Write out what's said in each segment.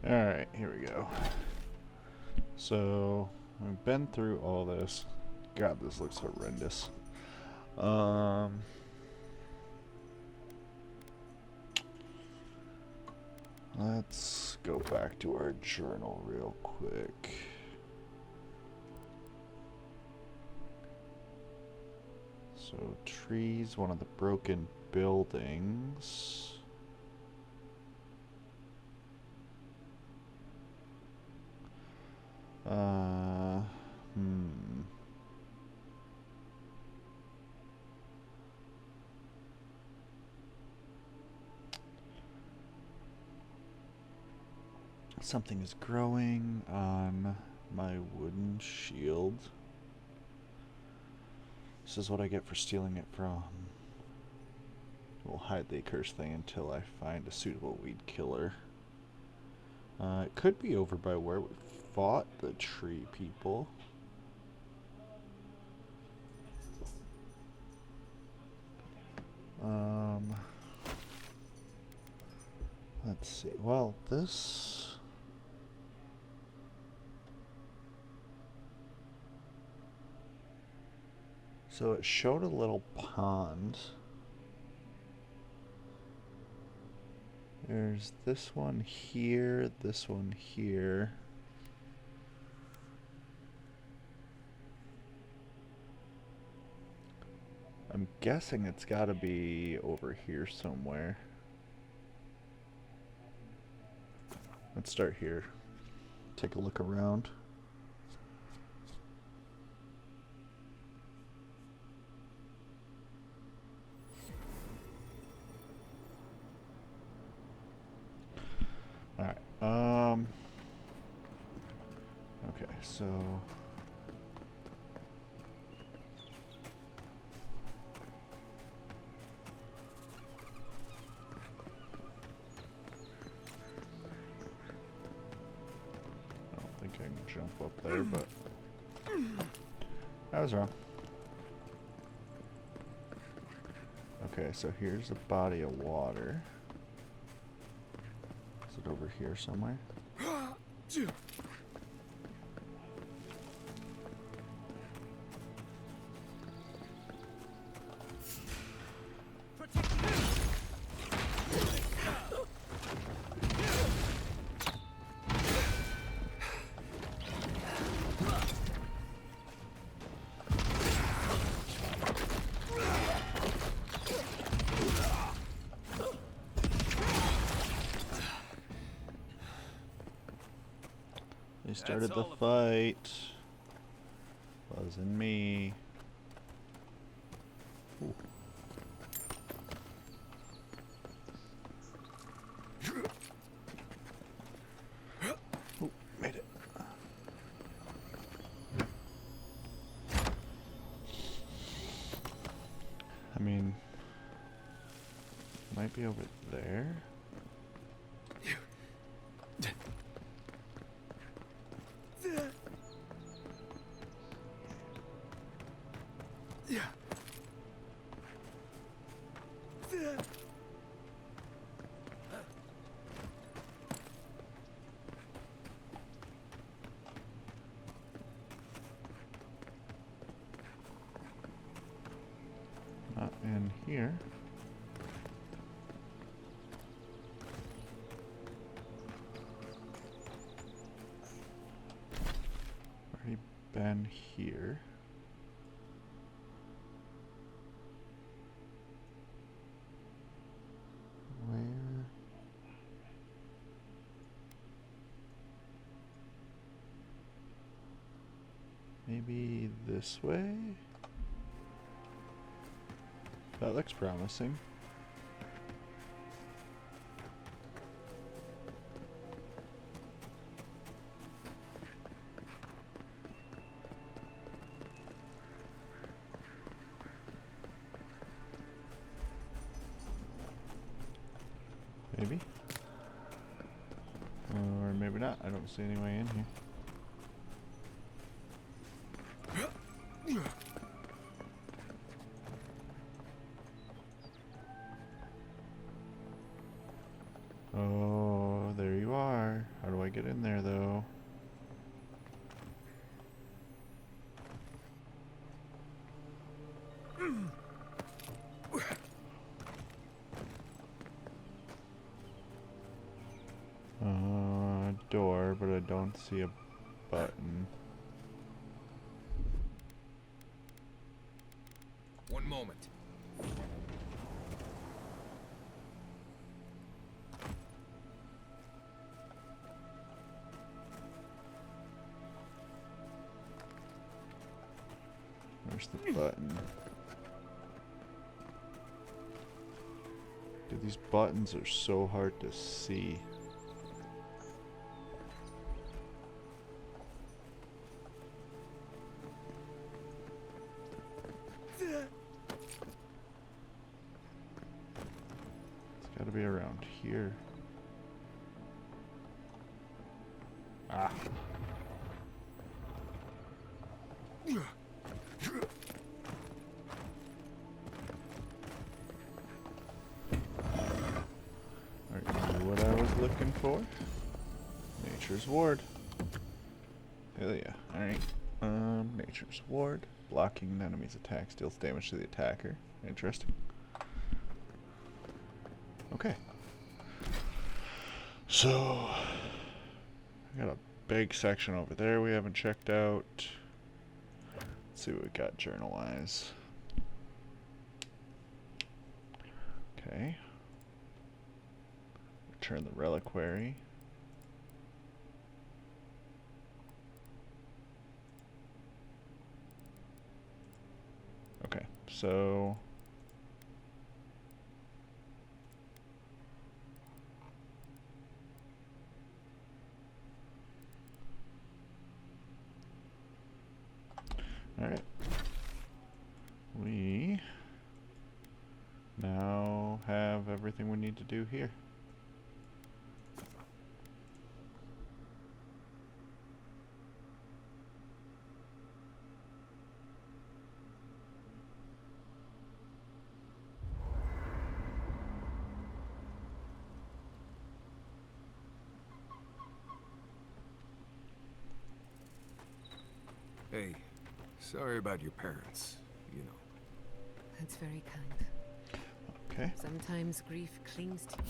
Alright, here we go. So, we've been through all this. God, this looks horrendous. Let's go back to our journal real quick. So, trees, one of the broken buildings. Uh, hmm. Something is growing on my wooden shield. This is what I get for stealing it from. We'll hide the accursed thing until I find a suitable weed killer. It could be over by where we fought the tree people. Let's see. Well, this... So it showed a little pond. There's this one here, this one here. I'm guessing it's gotta be over here somewhere. Let's start here. Take a look around. Alright, okay, so... I don't think I can jump up there, but... I was wrong. Okay, so here's a body of water. Is it over here somewhere? They started the fight. Wasn't me. Ooh. Ooh, made it. I mean, might be over there. Not in here. Already been here. Where? Maybe this way? That looks promising. Maybe. Or maybe not. I don't see any way in here. Oh, there you are. How do get in there though. Door, but I don't see a button. One moment. Where's the button? Dude, these buttons are so hard to see. It's gotta be around here. Ah. Alright, what I was looking for? Nature's Ward. Hell yeah. Alright. Nature's Ward. Blocking an enemy's attack deals damage to the attacker. Interesting. Okay. So, I got a big section over there we haven't checked out. Let's see what we got journal-wise. Okay. Return the reliquary. Okay, so all right. We now have everything we need to do here. Hey, sorry about your parents, you know. That's very kind. Okay. Sometimes grief clings to you.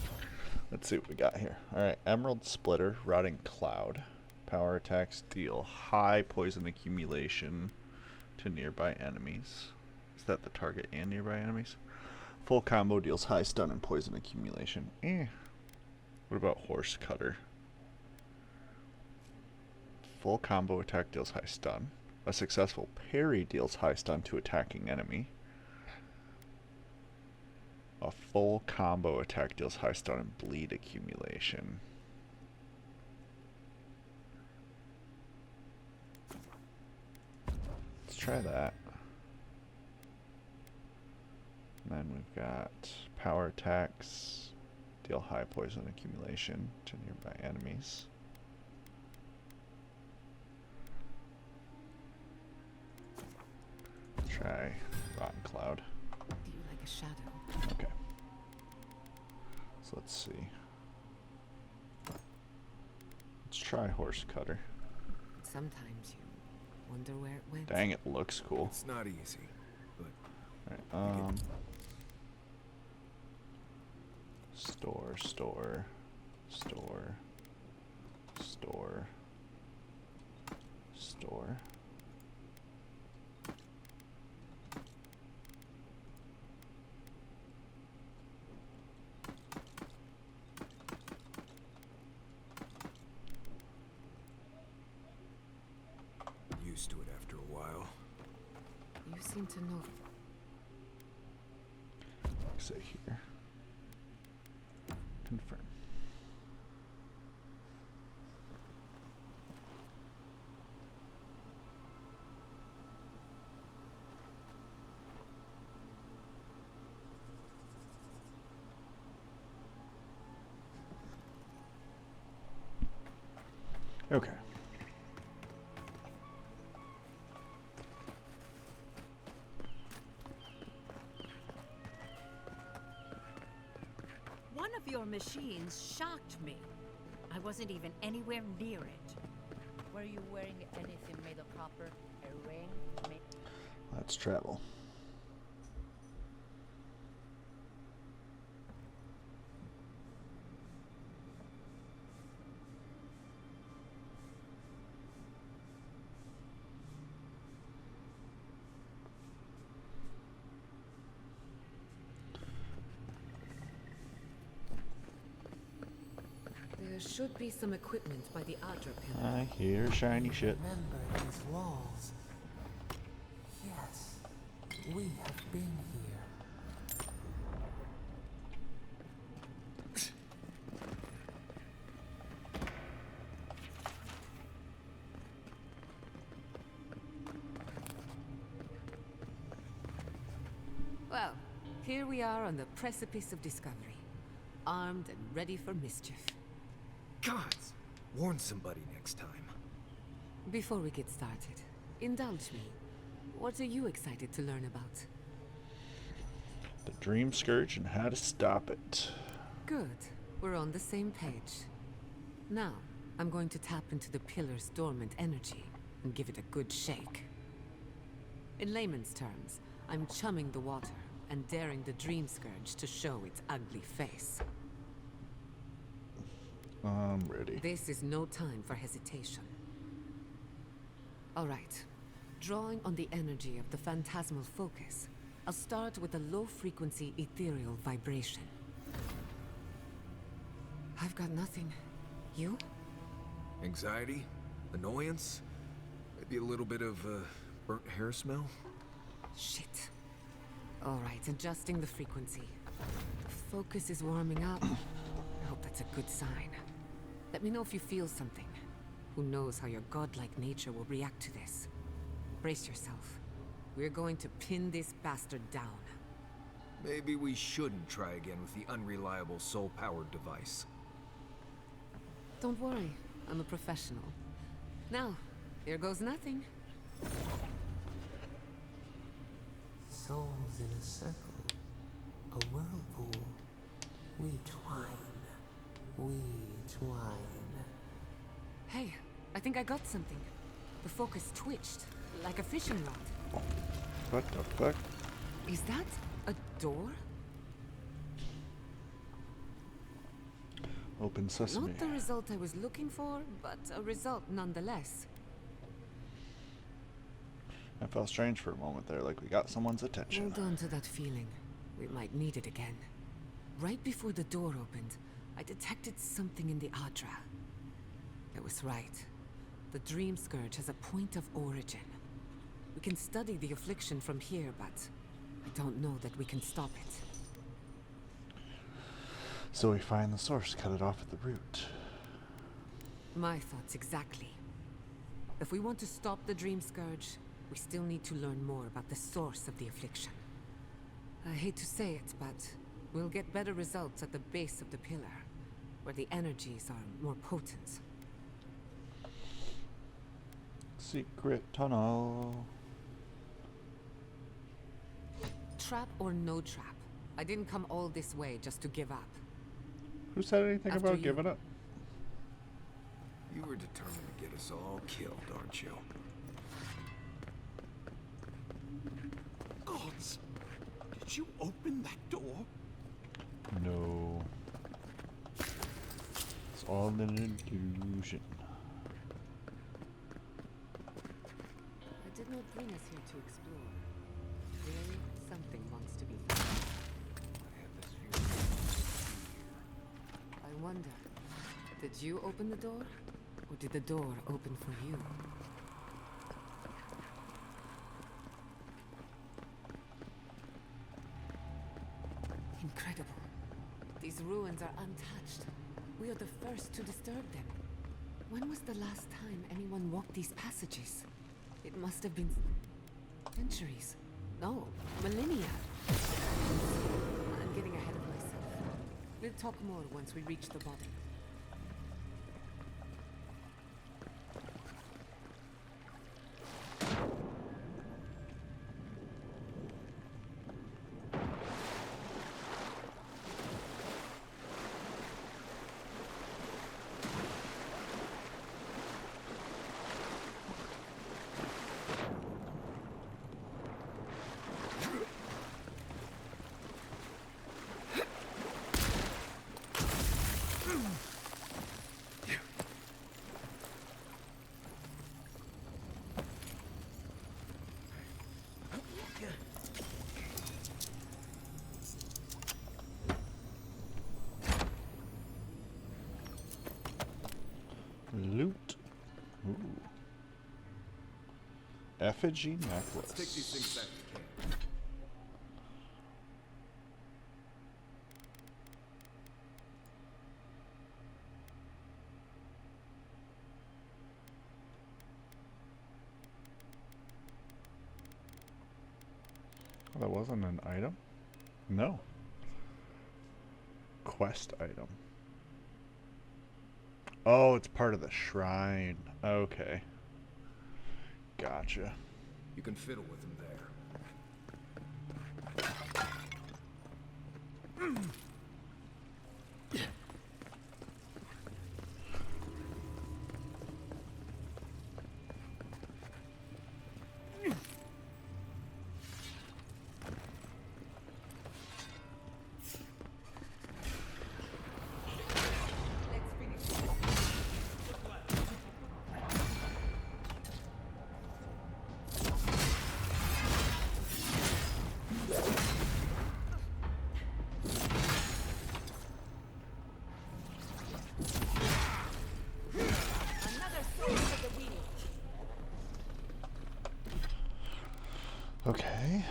Let's see what we got here. Alright, Emerald Splitter, Rotting Cloud. Power attacks deal high poison accumulation to nearby enemies. Is that the target and nearby enemies? Full combo deals high stun and poison accumulation. What about Horse Cutter? Full combo attack deals high stun. A successful parry deals high stun to attacking enemy. A full combo attack deals high stun and bleed accumulation. Let's try that. And then we've got power attacks, deal high poison accumulation to nearby enemies. Try Rotten Cloud. Do you like a shadow? Okay. So let's see. Let's try Horse Cutter. Sometimes you wonder where it went. Dang, it looks cool. It's not easy, but Alright, store, store, store, store, store. used to it after a while. You seem to know. Say here. Confirm. Okay. One of your machines shocked me. I wasn't even anywhere near it. Were you wearing anything made of copper? A ring? Let's travel. There should be some equipment by the Adra pillar. I hear shiny shit. Remember these walls? Yes, we have been here. Well, here we are on the precipice of discovery, armed and ready for mischief. Gods! Warn somebody next time. Before we get started, indulge me. What are you excited to learn about? The Dream Scourge and how to stop it. Good. We're on the same page. Now, I'm going to tap into the pillar's dormant energy and give it a good shake. In layman's terms, I'm chumming the water and daring the Dream Scourge to show its ugly face. I'm ready. This is no time for hesitation. All right. Drawing on the energy of the phantasmal focus, I'll start with a low-frequency ethereal vibration. I've got nothing. You? Anxiety? Annoyance? Maybe a little bit of, burnt hair smell? Shit. All right, adjusting the frequency. The focus is warming up. I hope that's a good sign. Let me know if you feel something. Who knows how your godlike nature will react to this. Brace yourself. We're going to pin this bastard down. Maybe we shouldn't try again with the unreliable soul-powered device. Don't worry, I'm a professional. Now, here goes nothing. Souls in a circle, a whirlpool. We twine, we twine. Hey, I think I got something. The focus twitched, like a fishing rod. What the fuck? Is that a door? Open sesame. Not the result I was looking for, but a result nonetheless. I felt strange for a moment there, like we got someone's attention. Hold on to that feeling. We might need it again. Right before the door opened, I detected something in the Adra. I was right. The Dream Scourge has a point of origin. We can study the affliction from here, but I don't know that we can stop it. So we find the source, cut it off at the root. My thoughts exactly. If we want to stop the Dream Scourge, we still need to learn more about the source of the affliction. I hate to say it, but we'll get better results at the base of the pillar, where the energies are more potent. Secret tunnel. Trap or no trap, I didn't come all this way just to give up. Who said anything After about you. giving up? You were determined to get us all killed, aren't you? Gods! Did you open that door? No. It's all an illusion. I did not bring us here to explore. Clearly, something wants to be found. I have this feeling. I wonder, did you open the door? Or did the door open for you? Incredible. These ruins are untouched. We are the first to disturb them. When was the last time anyone walked these passages? It must have been centuries. No, millennia. I'm getting ahead of myself. We'll talk more once we reach the bottom. Loot. Ooh. Effigy necklace. Let's take these things back to camp. Oh, that wasn't an item? No. Quest item. Oh, it's part of the shrine. Okay. Gotcha. You can fiddle with them there. Okay.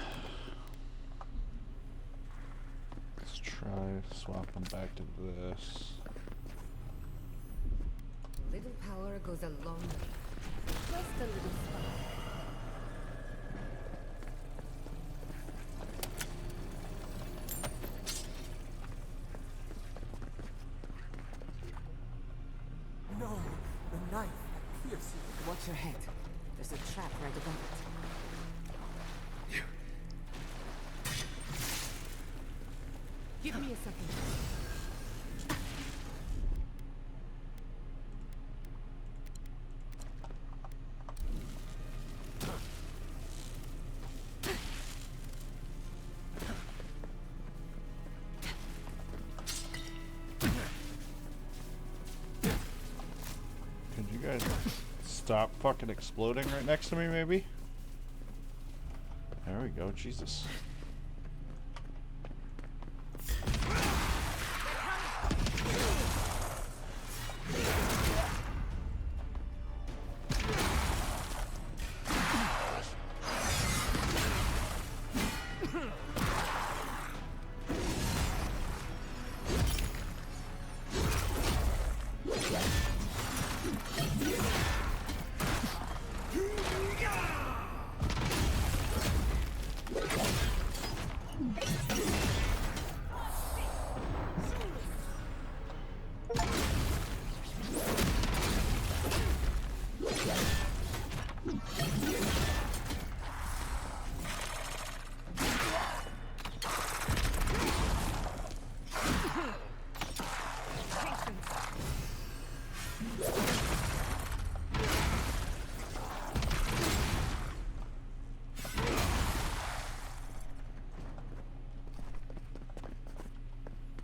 Let's try swapping back to this. Little power goes a long way. Just a little spark. No, the knife that pierces. Watch your head. There's a trap right above it. Give me a second. Could you guys stop fucking exploding right next to me, maybe? There we go, Jesus.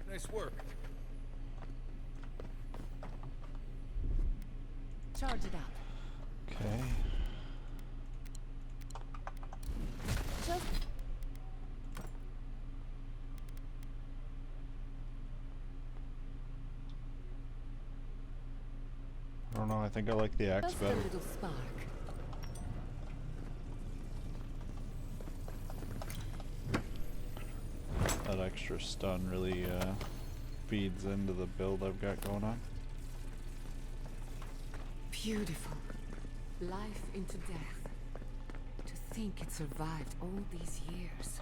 Nice work. Charge it up. Okay. Just I don't know, I think I like the axe Just a better. little spark. That extra stun really feeds into the build I've got going on. Beautiful. Life into death. To think it survived all these years.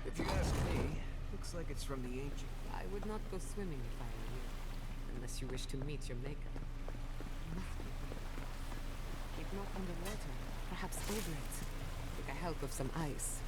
If you ask me, looks like it's from the ancient. I would not go swimming if I were you. Unless you wish to meet your maker. Must be real. If not underwater, perhaps over it. With the help of some ice.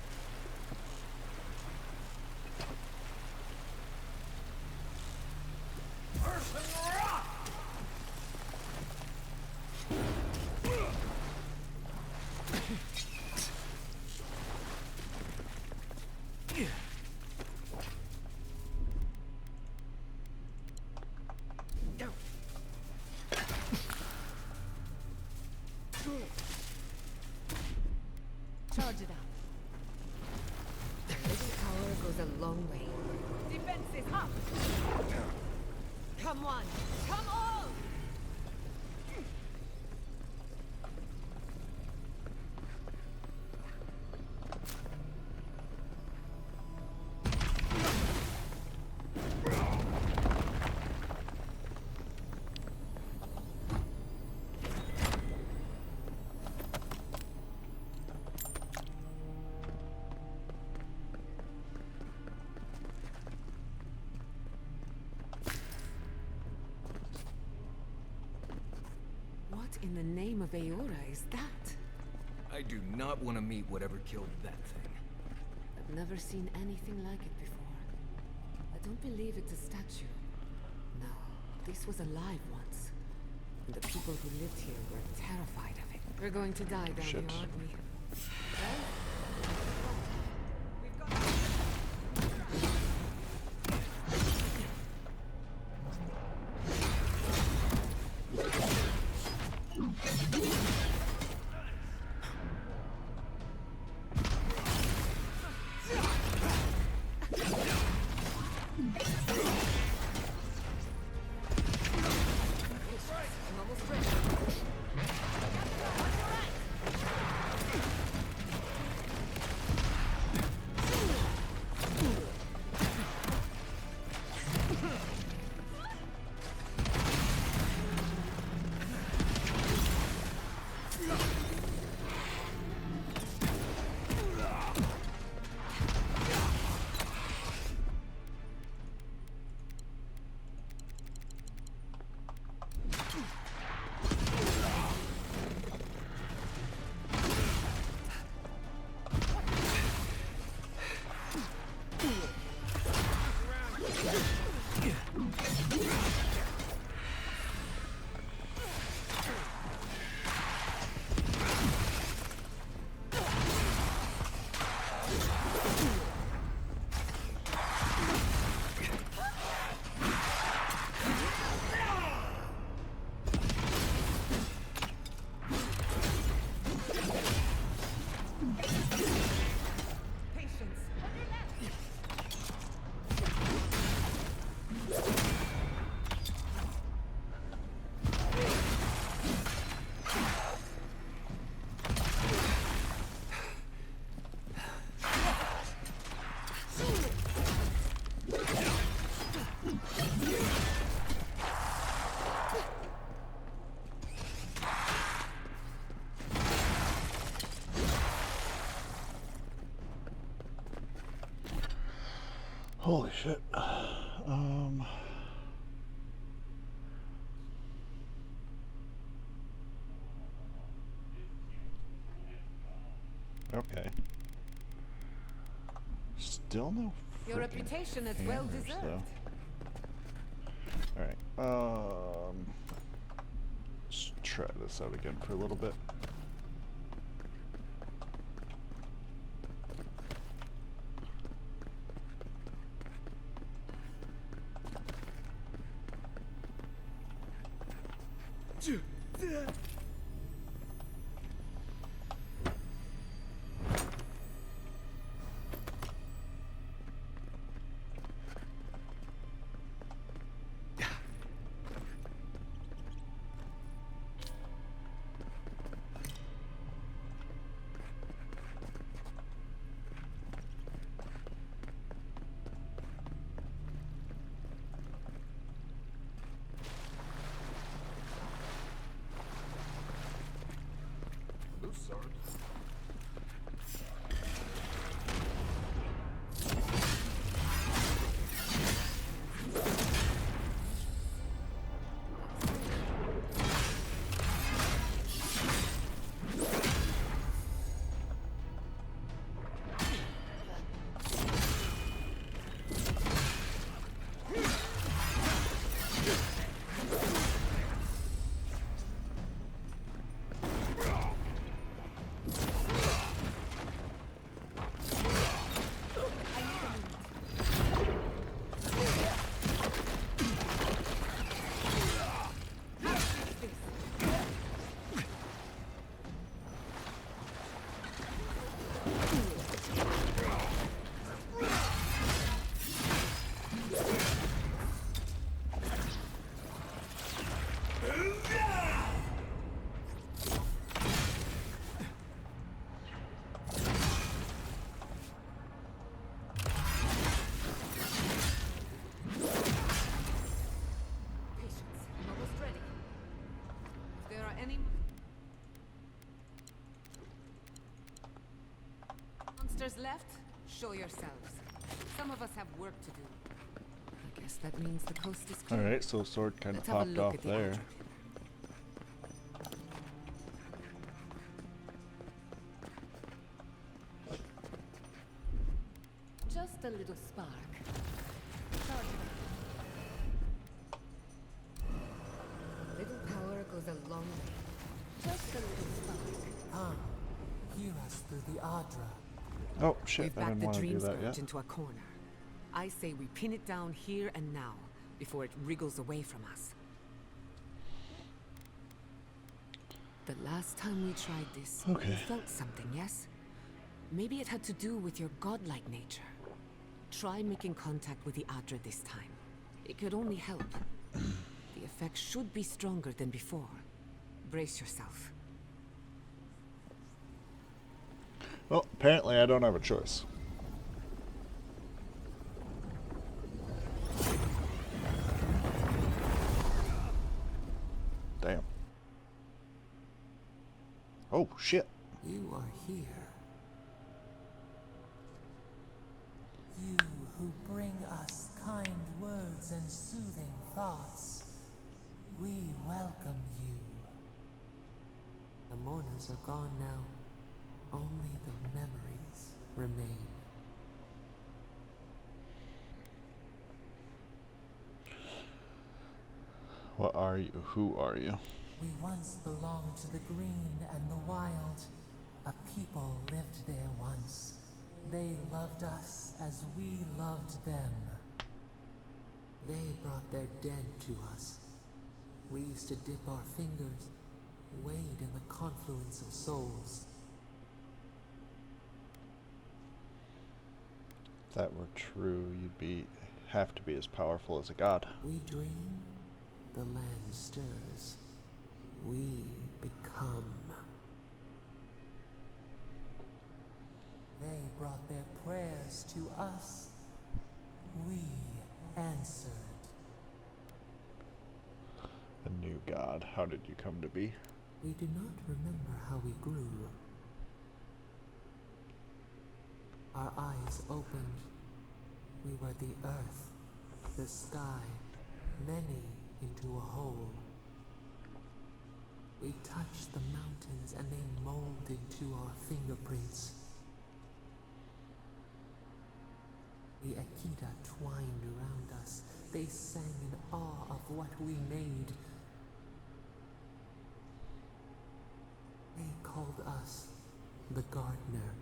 Charge it up. A little power goes a long way. Defenses up! Come on! Come on! What in the name of Aora is that? I do not want to meet whatever killed that thing. I've never seen anything like it before. I don't believe it's a statue. No, this was alive once. And the people who lived here were terrified of it. We're going to die down Shit. here, aren't we? I'm almost ready. Holy shit. Okay. Still no Your frickin' reputation is well hammers, deserved. though. Alright, let's try this out again for a little bit. Patience. I'm almost ready. If there are any monsters left, show yourselves. Some of us have work to do. I guess that means the coast is clear. Alright, so sword kind of Let's have a popped look off at the there. Adra. Just a little spark. Little power goes a long way. Just a little spark. Come, hear us through the Adra. Oh shit, We've I backed didn't the want to do dream that scourge yet. into a corner. I say we pin it down here and now, before it wriggles away from us. The last time we tried this, Okay. you felt something, yes? Maybe it had to do with your godlike nature. Try making contact with the Adra this time. It could only help. The effect should be stronger than before. Brace yourself. Well, apparently I don't have a choice. Damn. Oh shit. You are here. You who bring us kind words and soothing thoughts. We welcome you. The mourners are gone now. Only the memories remain. What are you? Who are you? We once belonged to the green and the wild. A people lived there once. They loved us as we loved them. They brought their dead to us. We used to dip our fingers, wade in the confluence of souls. If that were true, you'd have to be as powerful as a god. We dream, the land stirs. We become. They brought their prayers to us. We answered. A new god. How did you come to be? We do not remember how we grew. Our eyes opened. We were the earth, the sky, many into a whole. We touched the mountains and they molded into our fingerprints. The Akita twined around us. They sang in awe of what we made. They called us the gardener,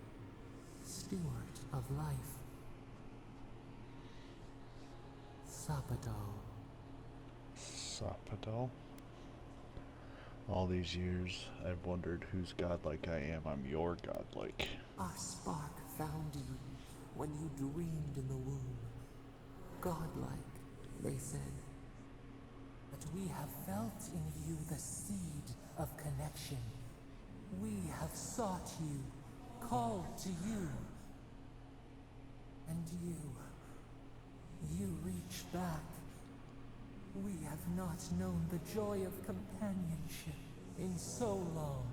steward of life. Sapadal. Sapadal? All these years, I've wondered whose godlike I am. I'm your godlike. Our spark found you when you dreamed in the womb. Godlike, they said. But we have felt in you the seed of connection. We have sought you, called to you. And you reach back. We have not known the joy of companionship in so long.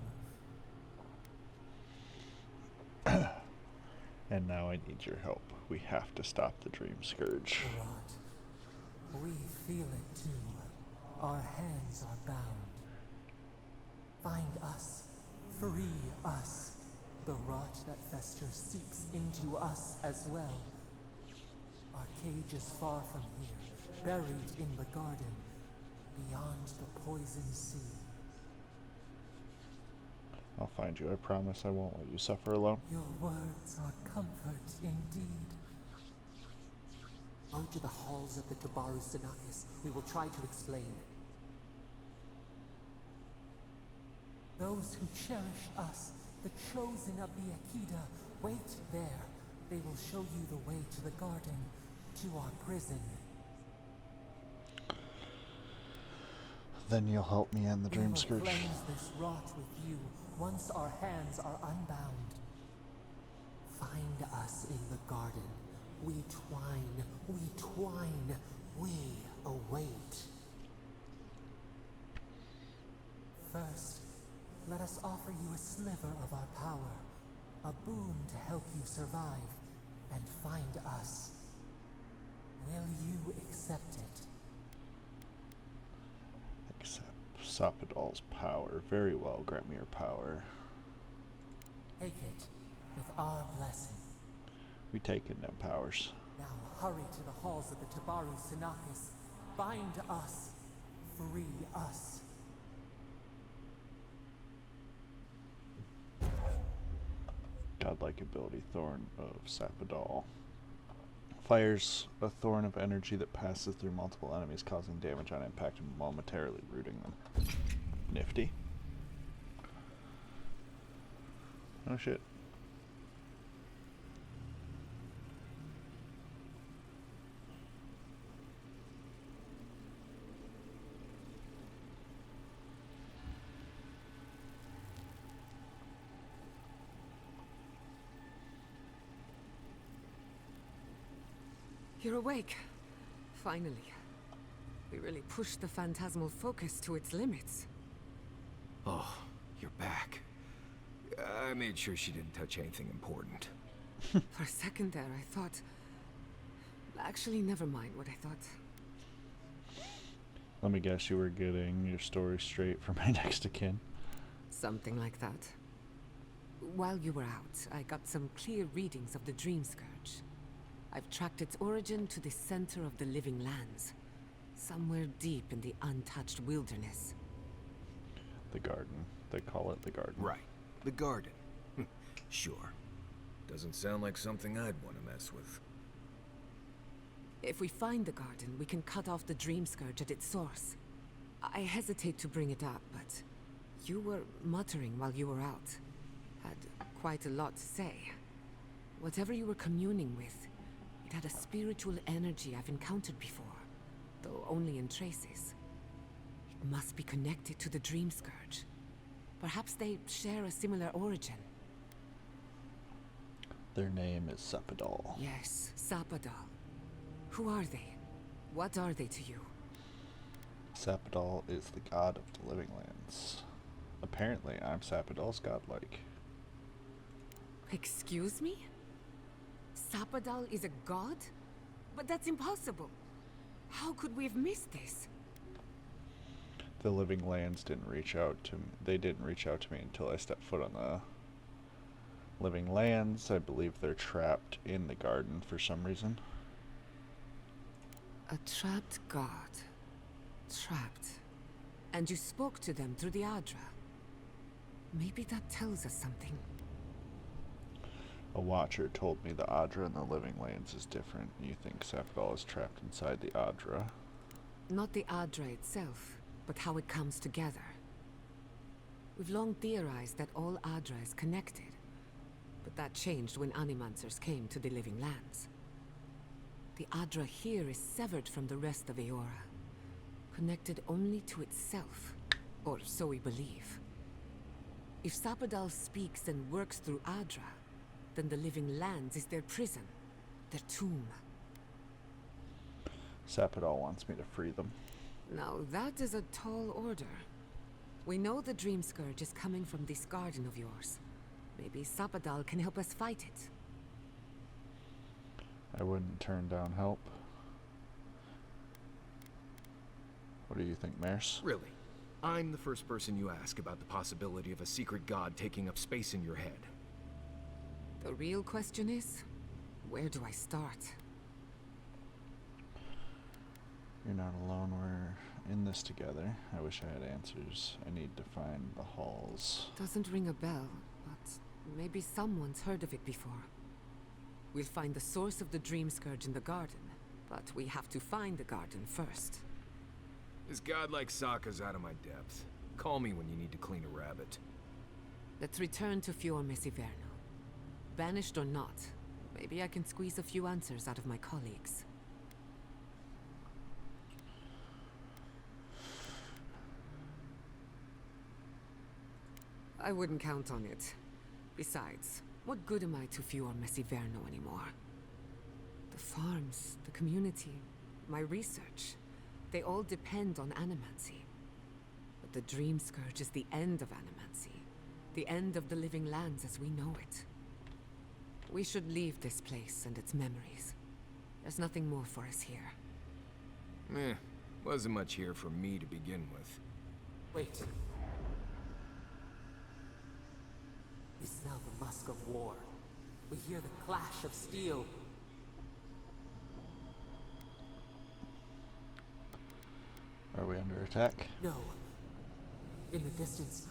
And now I need your help. We have to stop the dream scourge. Rot. We feel it too. Our hands are bound. Find us. Free us. The rot that festers seeps into us as well. Our cage is far from here, buried in the garden, beyond the poison sea. I'll find you. I promise I won't let you suffer alone. Your words are comfort indeed. Go to the halls of the Tabaru Sinakis. We will try to explain. Those who cherish us, the chosen of the Akita, wait there. They will show you the way to the garden, to our prison. Then you'll help me end the We Dream will Scourge. cleanse this rot with you once our hands are unbound. Find us in the garden. We twine, we await. First, let us offer you a sliver of our power, a boon to help you survive and find us. Will you accept it? Accept Sapadal's power. Very well, grant me your power. Take it with our blessing. We take in them powers. Now hurry to the halls of the Tabaru Sinakis. Bind us. Free us. Godlike ability, Thorn of Sapadal. Fires a thorn of energy that passes through multiple enemies, causing damage on impact and momentarily rooting them. Nifty. Oh shit. You're awake. Finally. We really pushed the phantasmal focus to its limits. Oh, you're back. I made sure she didn't touch anything important. For a second there, I thought... Actually, never mind what I thought. Let me guess, you were getting your story straight for my next of kin. Something like that. While you were out, I got some clear readings of the Dream Scourge. I've tracked its origin to the center of the living lands. Somewhere deep in the untouched wilderness. The garden. They call it the garden. Right. The garden. Sure. Doesn't sound like something I'd want to mess with. If we find the garden, we can cut off the Dream Scourge at its source. I hesitate to bring it up, but you were muttering while you were out. Had quite a lot to say. Whatever you were communing with, it had a spiritual energy I've encountered before, though only in traces. It must be connected to the Dream Scourge. Perhaps they share a similar origin. Their name is Sapadal. Yes, Sapadal. Who are they? What are they to you? Sapadal is the god of the living lands. Apparently, I'm Sapadal's godlike. Excuse me? Sapadal is a god? But that's impossible. How could we have missed this? The living lands didn't reach out to me. They didn't reach out to me until I stepped foot on the living lands. I believe they're trapped in the garden for some reason. A trapped god. Trapped. And you spoke to them through the Adra. Maybe that tells us something. A watcher told me the Adra in the living lands is different. You think Sapadal is trapped inside the Adra? Not the Adra itself, but how it comes together. We've long theorized that all Adra is connected, but that changed when Animancers came to the living lands. The Adra here is severed from the rest of Eora, connected only to itself, or so we believe. If Sapadal speaks and works through Adra, then the living lands is their prison, their tomb. Sapadal wants me to free them. Now that is a tall order. We know the Dream Scourge is coming from this garden of yours. Maybe Sapadal can help us fight it. I wouldn't turn down help. What do you think, Maris? Really? I'm the first person you ask about the possibility of a secret god taking up space in your head. The real question is, where do I start? You're not alone. We're in this together. I wish I had answers. I need to find the halls. Doesn't ring a bell, but maybe someone's heard of it before. We'll find the source of the Dream Scourge in the garden, but we have to find the garden first. This god like Sokka's out of my depth. Call me when you need to clean a rabbit. Let's return to Fior Mesiverno. Banished or not, maybe I can squeeze a few answers out of my colleagues. I wouldn't count on it. Besides, what good am I to Fior Messiverno anymore? The farms, the community, my research, they all depend on animancy. But the Dream Scourge is the end of animancy. The end of the living lands as we know it. We should leave this place and its memories. There's nothing more for us here. Wasn't much here for me to begin with. Wait. We smell the musk of war. We hear the clash of steel. Are we under attack? No. In the distance.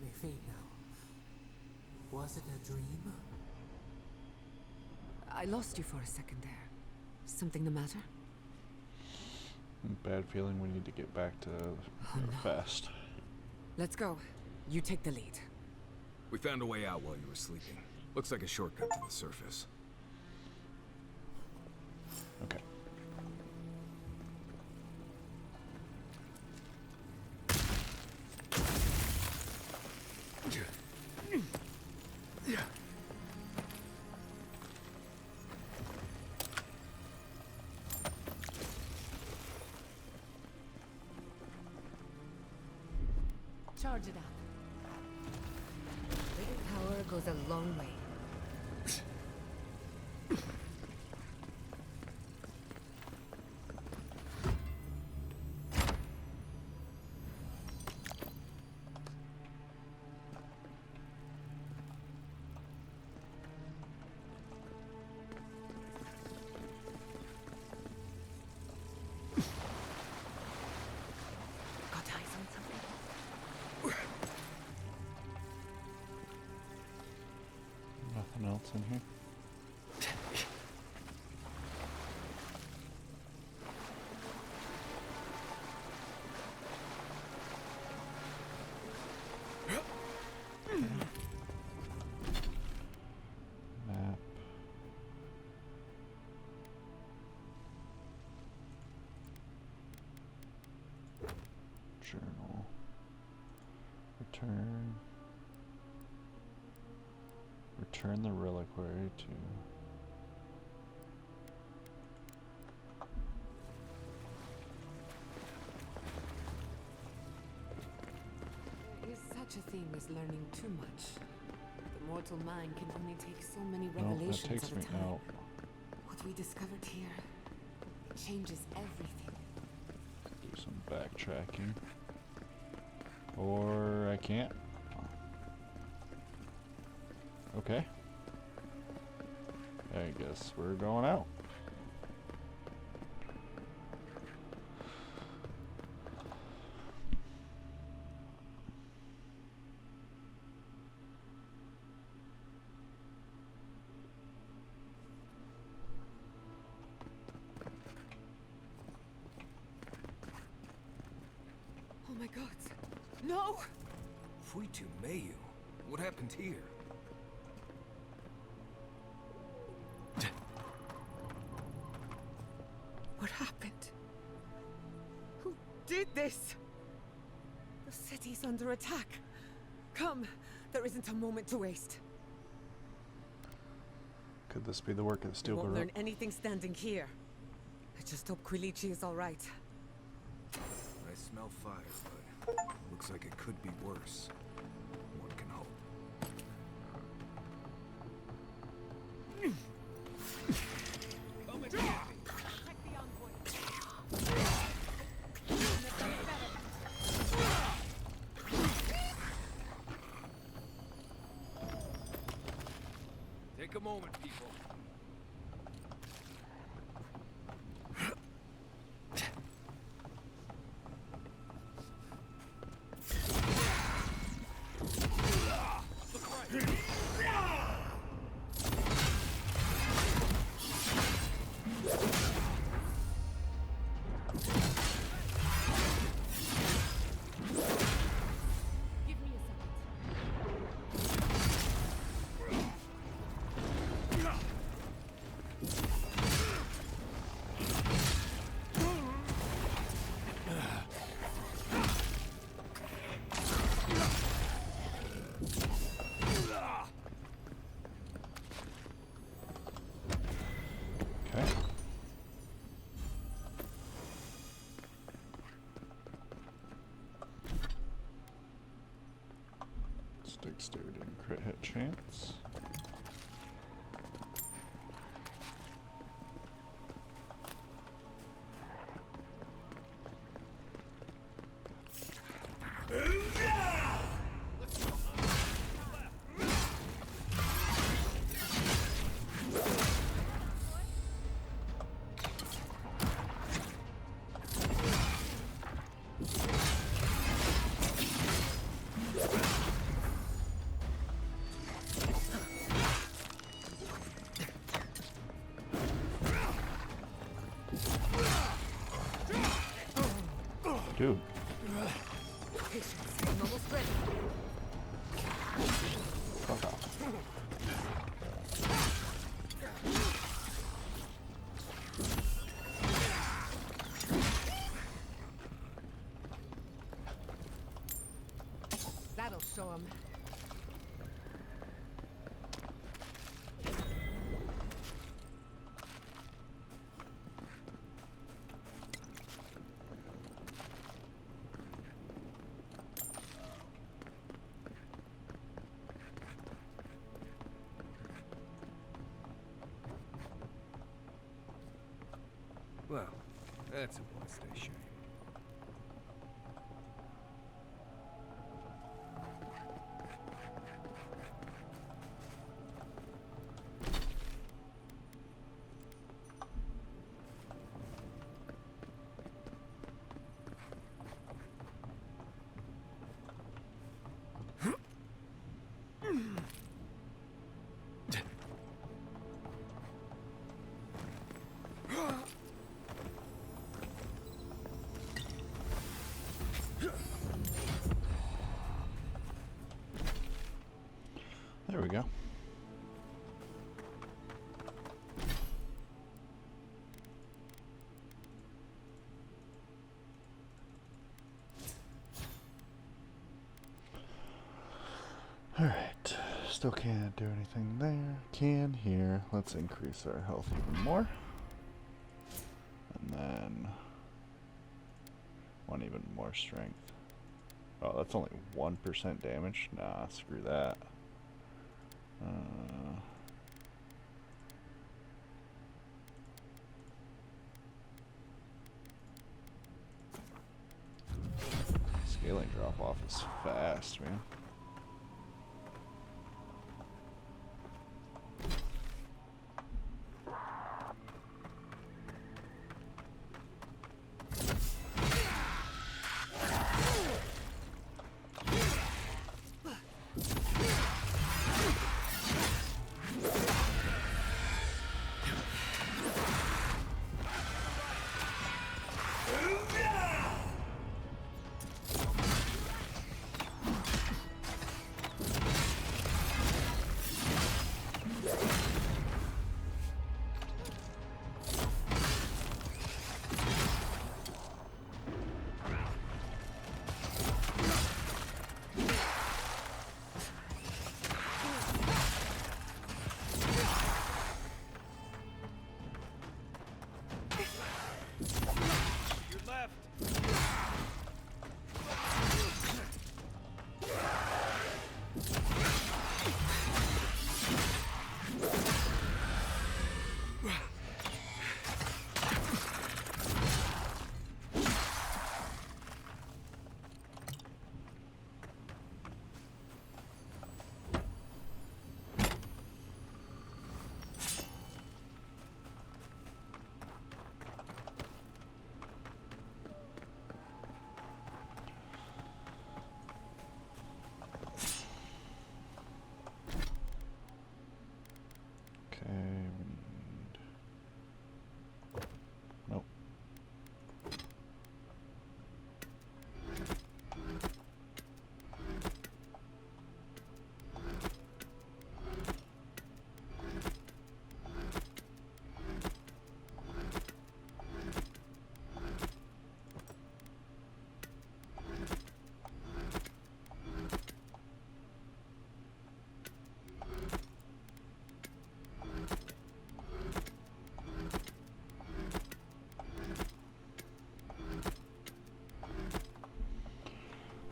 They fade now. Was it a dream? I lost you for a second there. Something the matter? Bad feeling we need to get back to fast. Let's go. You take the lead. We found a way out while you were sleeping. Looks like a shortcut to the surface. Okay. Charge it up. Little power goes a long way. Got eyes on something? Nothing else in here? Map. Journal. Return. Return the reliquary to... There is such a thing as learning too much. The mortal mind can only take so many No, that revelations takes at a me time. out. What we discovered here changes everything. Do some backtracking. Or I can't. Okay. I guess we're going out. Oh my god. No! Fuitu Mayu. What happened here? What happened? Who did this? The city's under attack. Come, there isn't a moment to waste. Could this be the work of the We Steel won't Baron? learn anything standing here. I just hope Quilichi is all right. I smell fire, but looks like it could be worse. One can hope. Come and get me. Take a moment, people. Give me a second. It's dexterity and crit hit chance. Dude. Patience. I'm almost ready. Fuck off. That'll show him. Well, that's a bloodstay shame. There we go. Alright. Still can't do anything there. Can here. Let's increase our health even more. And then want even more strength. Oh, that's only 1% damage? Nah, screw that. Scaling drop off is fast, man. Okay, we need... Nope.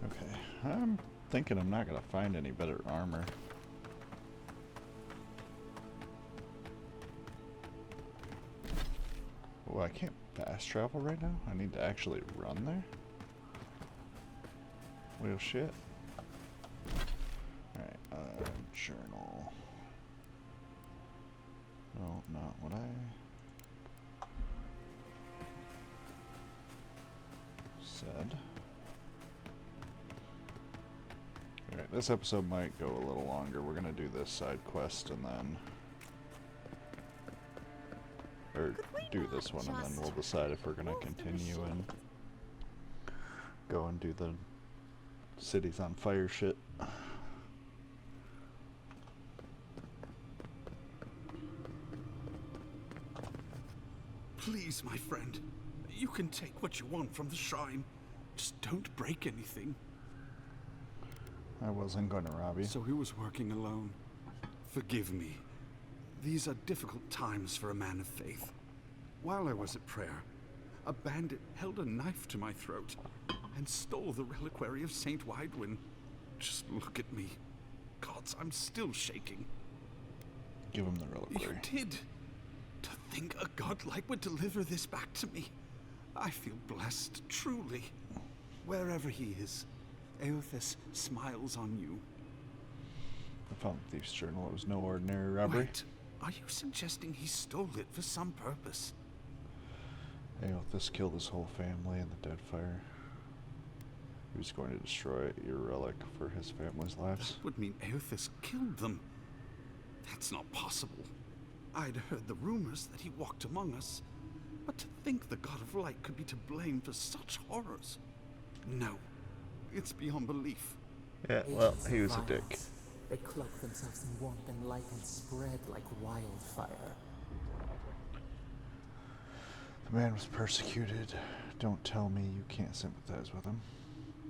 Okay, I'm thinking I'm not gonna find any better armor. Oh, I can't fast travel right now? I need to actually run there? Well, shit. Alright, journal. No, not what I said. Alright, this episode might go a little longer. We're gonna do this side quest and then... Or do this one and then we'll decide if we're gonna continue and go and do the cities on fire shit. Please, my friend. You can take what you want from the shrine. Just don't break anything. I wasn't going to rob you. So he was working alone. Forgive me. These are difficult times for a man of faith. While I was at prayer, a bandit held a knife to my throat and stole the reliquary of Saint Widwin. Just look at me. Gods, I'm still shaking. Give him the reliquary. You did. To think a godlike would deliver this back to me. I feel blessed, truly. Wherever he is, Eothas smiles on you. I found the thief's journal. It was no ordinary robbery. Wait, are you suggesting he stole it for some purpose? Eothas killed his whole family in the dead fire. He was going to destroy your relic for his family's lives. That would mean Eothas killed them. That's not possible. I'd heard the rumors that he walked among us, but to think the God of Light could be to blame for such horrors. No, it's beyond belief. Yeah, well, Agents he of was a dick. violence. They cloak themselves in warmth and light and spread like wildfire. The man was persecuted. Don't tell me you can't sympathize with him.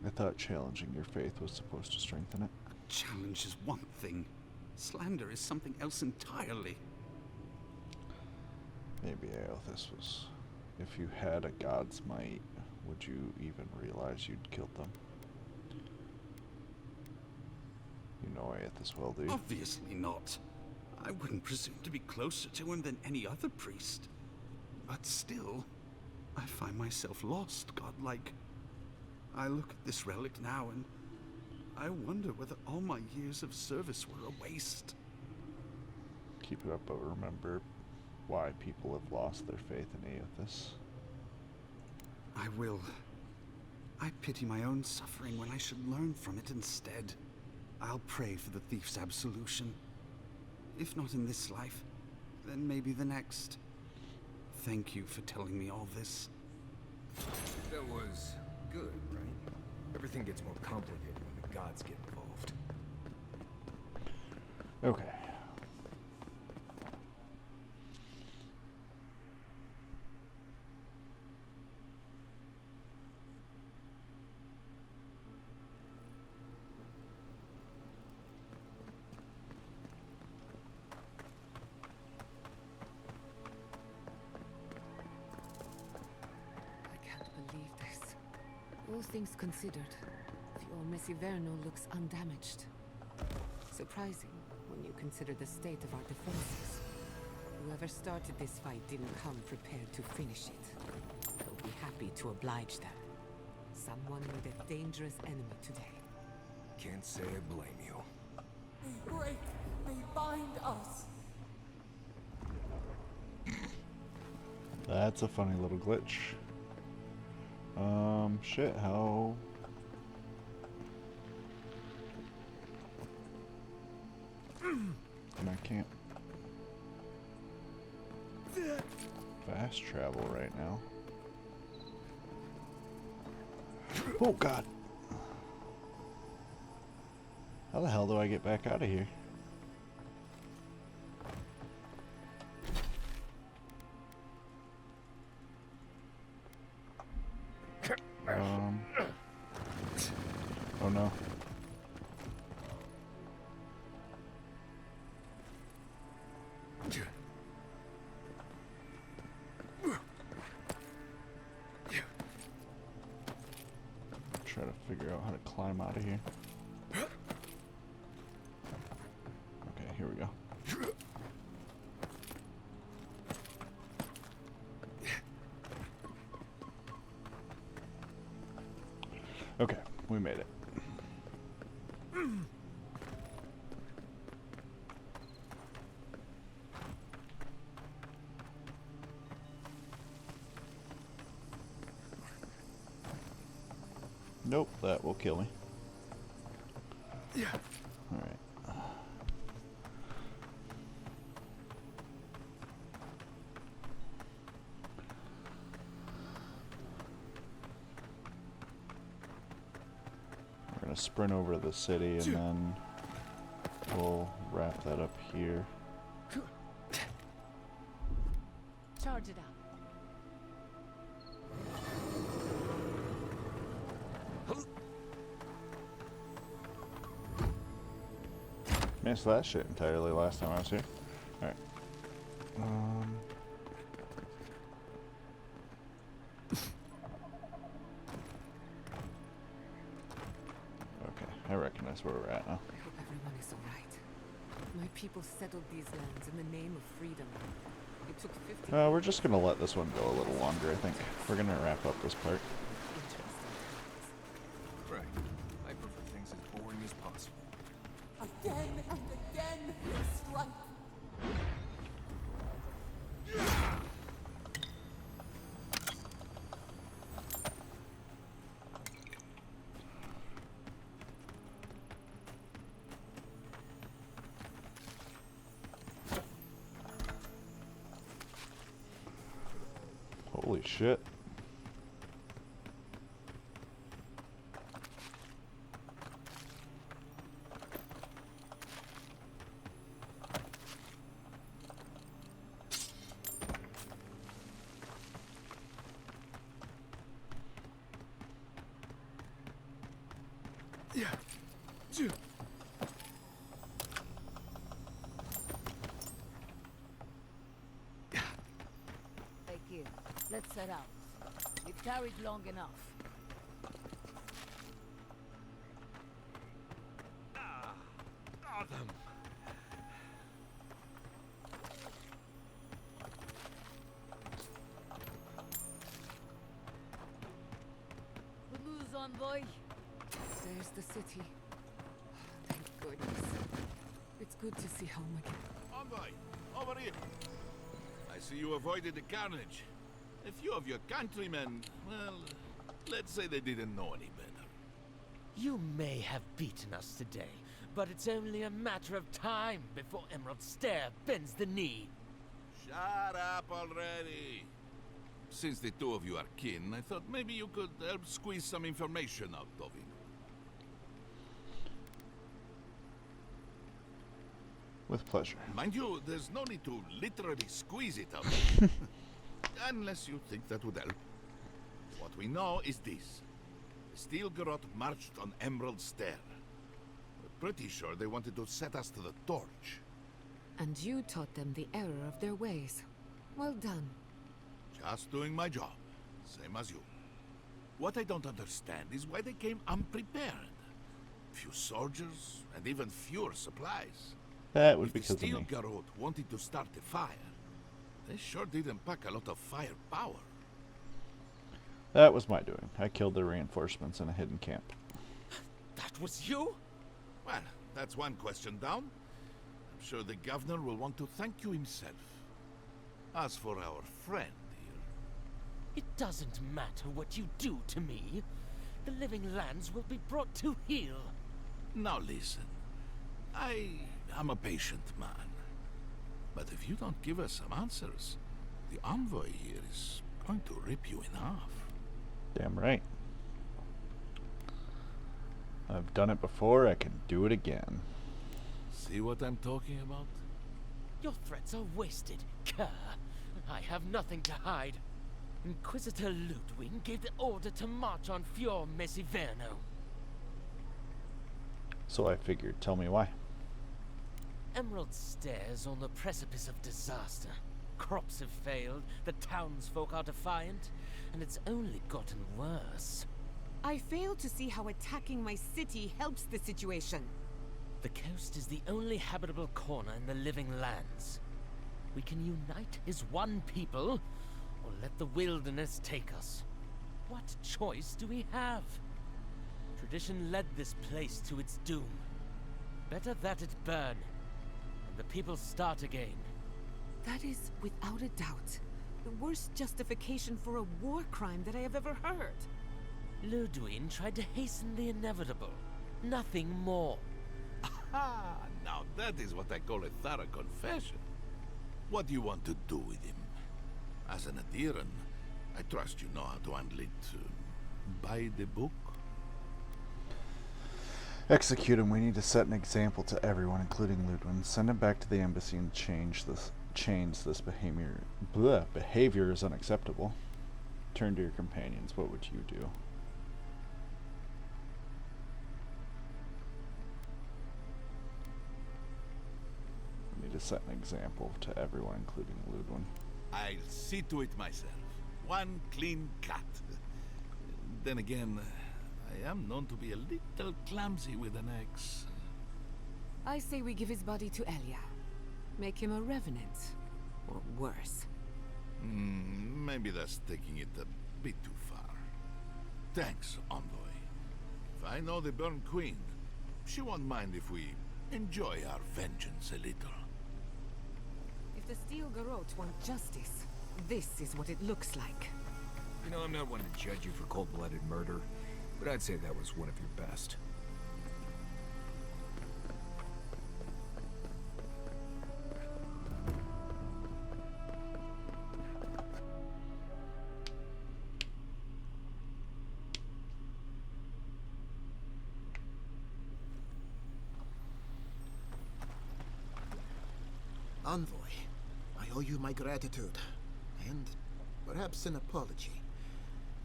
I thought challenging your faith was supposed to strengthen it. A challenge is one thing. Slander is something else entirely. Maybe Eothas was... If you had a god's might, would you even realize you'd killed them? You know Eothas well, do you? Obviously not. I wouldn't presume to be closer to him than any other priest. But still, I find myself lost, godlike. I look at this relic now and I wonder whether all my years of service were a waste. Keep it up, but remember why people have lost their faith in Eothas. I will. I pity my own suffering when I should learn from it instead. I'll pray for the thief's absolution. If not in this life, then maybe the next. Thank you for telling me all this. That was good, right? Everything gets more complicated when the gods get involved. Okay. I can't believe this. All things considered, Fior Messiverno looks undamaged. Surprising when you consider the state of our defenses. Whoever started this fight didn't come prepared to finish it. I'll be happy to oblige them. Someone with a dangerous enemy today. Can't say I blame you. They break, they bind us. That's a funny little glitch. Shit, how... And I can't fast travel right now. Oh god! How the hell do I get back out of here? Oh no. Try to figure out how to climb out of here. Okay, we made it. Nope, that will kill me. Yeah. Alright. We're gonna sprint over to the city and then we'll wrap that up here. Charge it up. Missed that shit entirely last time I was here. Alright. Okay, I recognize where we're at now. I hope everyone is alright. My people settled these lands in the name of freedom. It took 50 We're just gonna let this one go a little longer, I think. We're gonna wrap up this part. interesting. Right. I prefer things as boring as possible. Again and again, they strike. Holy shit. Yeah. Phew. Take it. Let's set out. We've carried long enough. Them. Good news, envoy. There's the city. Thank goodness. It's good to see home again. Envoy, over here. I see you avoided the carnage. A few of your countrymen, well, let's say they didn't know any better. You may have beaten us today, but it's only a matter of time before Emerald Stair bends the knee. Shut up already. Since the two of you are kin, I thought maybe you could help squeeze some information out of him. With pleasure. Mind you, there's no need to literally squeeze it out. Unless you think that would help. What we know is this. The Steel Garrote marched on Emerald Stair. We're pretty sure they wanted to set us to the torch. And you taught them the error of their ways. Well done. Just doing my job. Same as you. What I don't understand is why they came unprepared. Few soldiers, and even fewer supplies. That would If be the because of Steel me. Garrote wanted to start a fire, they sure didn't pack a lot of firepower. That was my doing. I killed their reinforcements in a hidden camp. That was you? Well, that's one question down. I'm sure the governor will want to thank you himself. As for our friend here, It doesn't matter what you do to me. The living lands will be brought to heel. now listen. I am a patient man. But if you don't give us some answers, the envoy here is going to rip you in half. Damn right. I've done it before, I can do it again. See what I'm talking about? Your threats are wasted, Kerr. I have nothing to hide. Inquisitor Ludwig gave the order to march on Fior Mesiverno. So I figured, tell me why. Emerald Stair's on the precipice of disaster. Crops have failed, the townsfolk are defiant, and it's only gotten worse. I fail to see how attacking my city helps the situation. The coast is the only habitable corner in the living lands. We can unite as one people, or let the wilderness take us. What choice do we have? Tradition led this place to its doom. Better that it burn, and the people start again. That is, without a doubt, the worst justification for a war crime that I have ever heard. Ludwig tried to hasten the inevitable. Nothing more. Ah, now that is what I call a thorough confession. What do you want to do with him? As an adherent, I trust you know how to handle it by the book. Execute him. We need to set an example to everyone, including Ludwig. Send him back to the embassy and change this behavior. Behavior is unacceptable. Turn to your companions. What would you do? We need to set an example to everyone, including Ludwig. I'll see to it myself. One clean cut. Then again, I am known to be a little clumsy with an axe. I say we give his body to Elia. Make him a revenant. Or worse. Maybe that's taking it a bit too far. Thanks, Envoy. If I know the Burn Queen, she won't mind if we enjoy our vengeance a little. If the Steel Garrote want justice, this is what it looks like. You know, I'm not one to judge you for cold-blooded murder, but I'd say that was one of your best. Envoy, I owe you my gratitude, and perhaps an apology.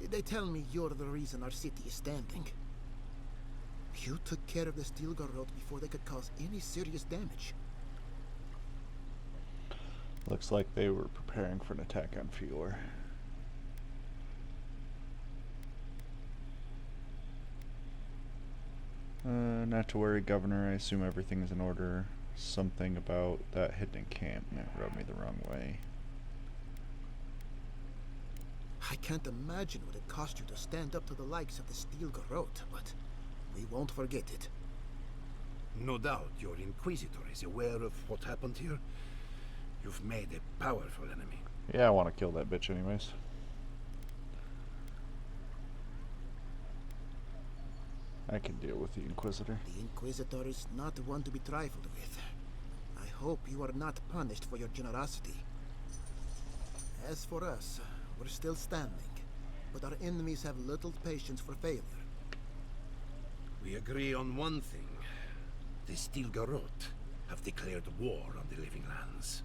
They tell me you're the reason our city is standing. You took care of the Steel Garrote before they could cause any serious damage. Looks like they were preparing for an attack on Fior. Not to worry, Governor. I assume everything is in order. Something about that hidden encampment rubbed me the wrong way. I can't imagine what it cost you to stand up to the likes of the Steel Garrote, but we won't forget it. No doubt your Inquisitor is aware of what happened here. You've made a powerful enemy. Yeah, I want to kill that bitch anyways. I can deal with the Inquisitor. The Inquisitor is not one to be trifled with. I hope you are not punished for your generosity. As for us, we're still standing, but our enemies have little patience for failure. We agree on one thing. The Steel Garrote have declared war on the Living Lands.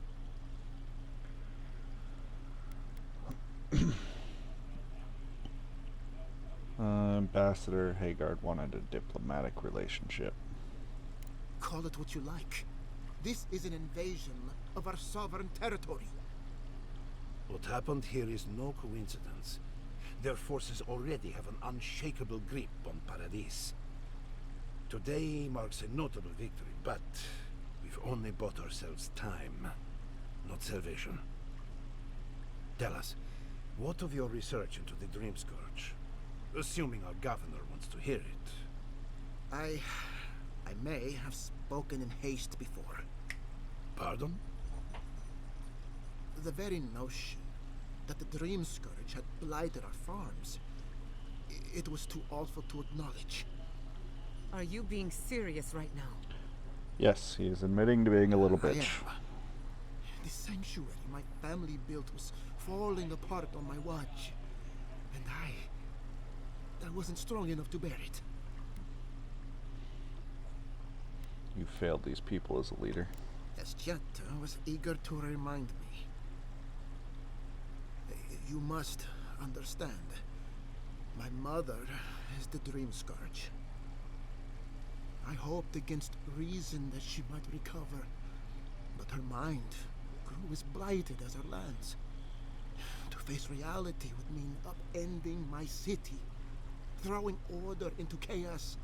Ambassador Haggard wanted a diplomatic relationship. Call it what you like. This is an invasion of our sovereign territory. What happened here is no coincidence. Their forces already have an unshakable grip on Paradis. Today marks a notable victory, but we've only bought ourselves time, not salvation. Tell us, what of your research into the Dream Scourge? Assuming our governor wants to hear it. I may have spoken in haste before. Pardon? The very notion that the Dream Scourge had blighted our farms, it was too awful to acknowledge. Are you being serious right now? Yes, he is admitting to being a little bitch. I am. The sanctuary my family built was falling apart on my watch, and I wasn't strong enough to bear it. You failed these people as a leader. As Jetta was eager to remind me. You must understand. My mother is the Dream Scourge. I hoped against reason that she might recover, but her mind grew as blighted as her lands. To face reality would mean upending my city, throwing order into chaos,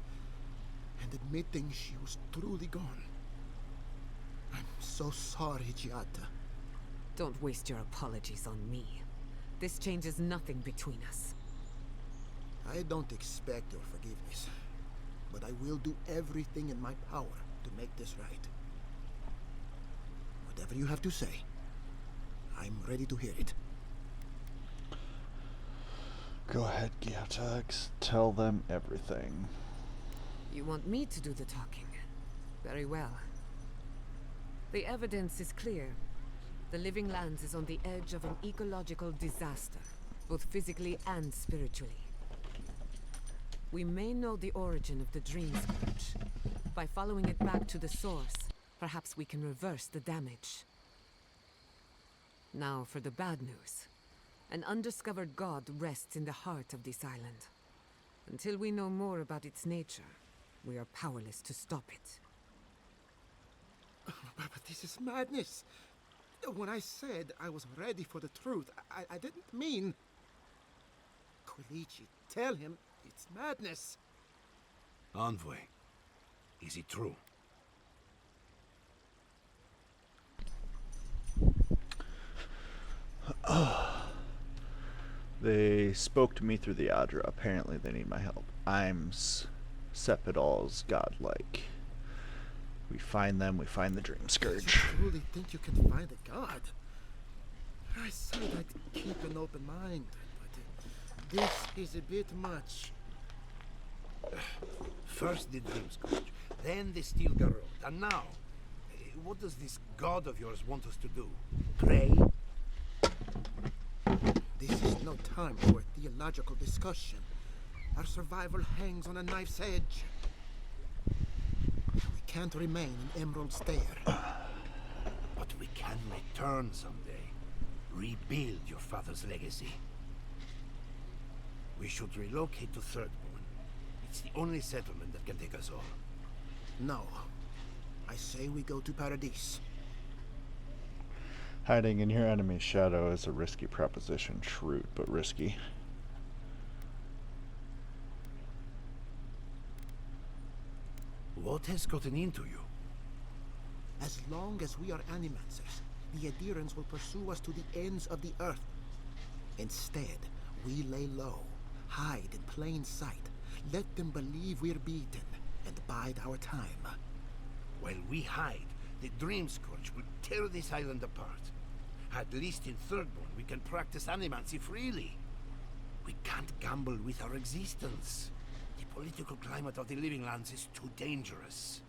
and admitting she was truly gone. I'm so sorry, Giada. Don't waste your apologies on me. This changes nothing between us. I don't expect your forgiveness. but I will do everything in my power to make this right. Whatever you have to say, I'm ready to hear it. Go ahead, Giatax. Tell them everything. You want me to do the talking? Very well. The evidence is clear. The Living Lands is on the edge of an ecological disaster, both physically and spiritually. We may know the origin of the Dream Scourge. By following it back to the source, perhaps we can reverse the damage. Now for the bad news. An undiscovered god rests in the heart of this island. Until we know more about its nature, we are powerless to stop it. But this is madness. When I said I was ready for the truth, I didn't mean... Quilici, tell him it's madness. Envoy, is it true? They spoke to me through the Adra. Apparently they need my help. I'm Sepidal's godlike. We find them, we find the Dream Scourge. You truly think you can find a god? I said I'd keep an open mind, but this is a bit much. First the Dream Scourge, then the Steel Garrote, and now, what does this god of yours want us to do? Pray? This is no time for a theological discussion. Our survival hangs on a knife's edge. We can't remain in Emerald Stair. But we can return someday. Rebuild your father's legacy. We should relocate to Thirdborn. It's the only settlement that can take us all. No. I say we go to Paradise. Hiding in your enemy's shadow is a risky proposition. Shrewd, but risky. What has gotten into you? As long as we are animancers, the adherents will pursue us to the ends of the earth. Instead, we lay low, hide in plain sight, let them believe we're beaten, and bide our time. While we hide, the Dream Scourge will tear this island apart. At least in Thirdborn, we can practice animancy freely. We can't gamble with our existence. The political climate of the Living Lands is too dangerous.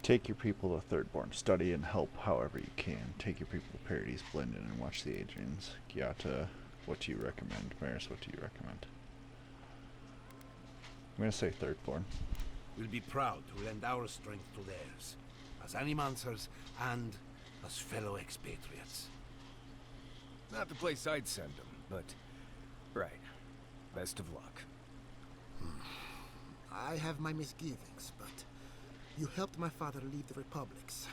Take your people to Thirdborn. Study and help however you can. Take your people to Paradise, blend in, and watch the Adrians. Giata, what do you recommend? Maris, what do you recommend? I'm going to say Thirdborn. We'll be proud to lend our strength to theirs, as animancers and as fellow expatriates. Not the place I'd send them, but... right. Best of luck. I have my misgivings, but you helped my father lead the republics.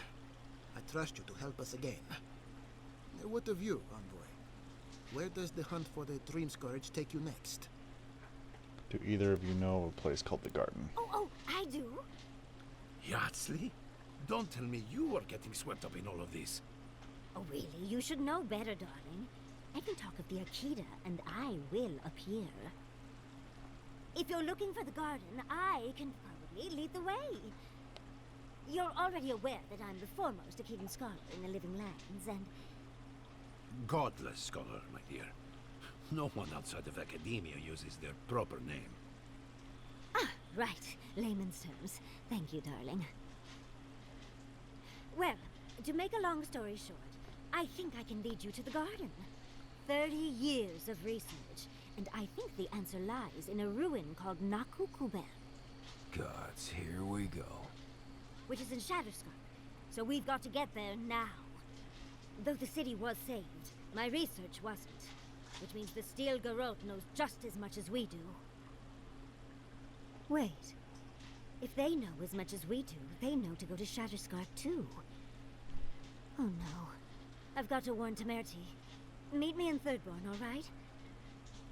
I trust you to help us again. What of you, Envoy? Where does the hunt for the Dream Scourge take you next? Do either of you know of a place called the Garden? Oh, I do. Yardsley? Don't tell me you are getting swept up in all of this. Oh, really? You should know better, darling. I can talk of the Akita, and I will appear. If you're looking for the garden, I can probably lead the way. You're already aware that I'm the foremost Akitan scholar in the Living Lands, and... Godless scholar, my dear. No one outside of academia uses their proper name. Ah, right. Layman's terms. Thank you, darling. Well, to make a long story short, I think I can lead you to the garden. 30 years of research, and I think the answer lies in a ruin called Nakukubel. Gods, here we go. Which is in Shatterscarp, so we've got to get there now. Though the city was saved, my research wasn't. Which means the Steel Garrote knows just as much as we do. Wait. If they know as much as we do, they know to go to Shatterscarp too. Oh no. I've got to warn Temerity. Meet me in Thirdborn, all right?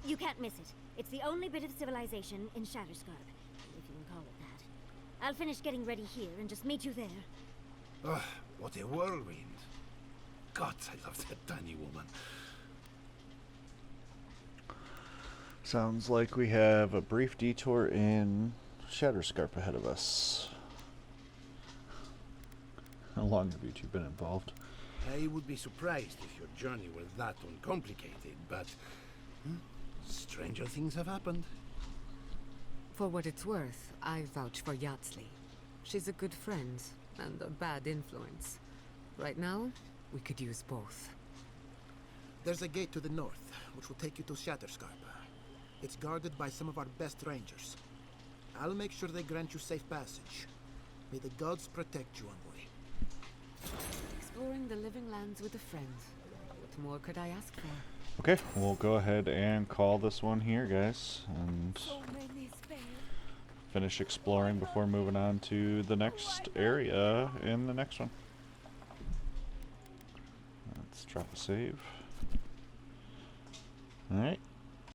You can't miss it. It's the only bit of civilization in Shatterscarp, if you can call it that. I'll finish getting ready here and just meet you there. Ugh, what a whirlwind. God, I love that tiny woman. Sounds like we have a brief detour in Shatterscarp ahead of us. How long have you two been involved? I would be surprised if your journey were that uncomplicated, but stranger things have happened. For what it's worth, I vouch for Yatsley. She's a good friend and a bad influence. Right now, we could use both. There's a gate to the north, which will take you to Shatterscarp. It's guarded by some of our best rangers. I'll make sure they grant you safe passage. May the gods protect you, envoy. Exploring the living lands with a friend. What more could I ask for? Okay, we'll go ahead and call this one here, guys, and finish exploring before moving on to the next area in the next one. Let's drop a save. Alright.